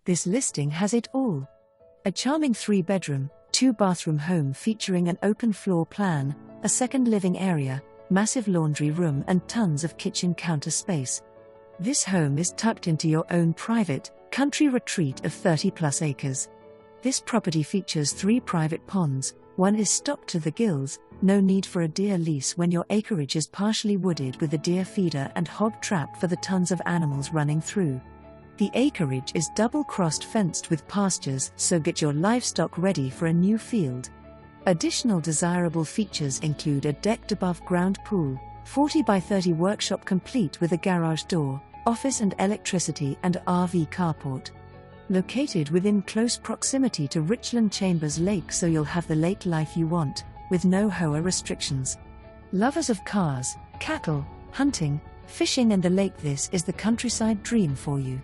This listing has it all. A charming 3-bedroom, 2-bathroom home featuring an open floor plan, a second living area, massive laundry room and tons of kitchen counter space. This home is tucked into your own private, country retreat of 30+ acres. This property features 3 private ponds, one is stocked to the gills, no need for a deer lease when your acreage is partially wooded with a deer feeder and hog trap for the tons of animals running through. The acreage is double-crossed fenced with pastures, so get your livestock ready for a new field. Additional desirable features include a decked above-ground pool, 40 by 30 workshop complete with a garage door, office and electricity and RV carport. Located within close proximity to Richland Chambers Lake, so you'll have the lake life you want, with no HOA restrictions. Lovers of cars, cattle, hunting, fishing and the lake, this is the countryside dream for you.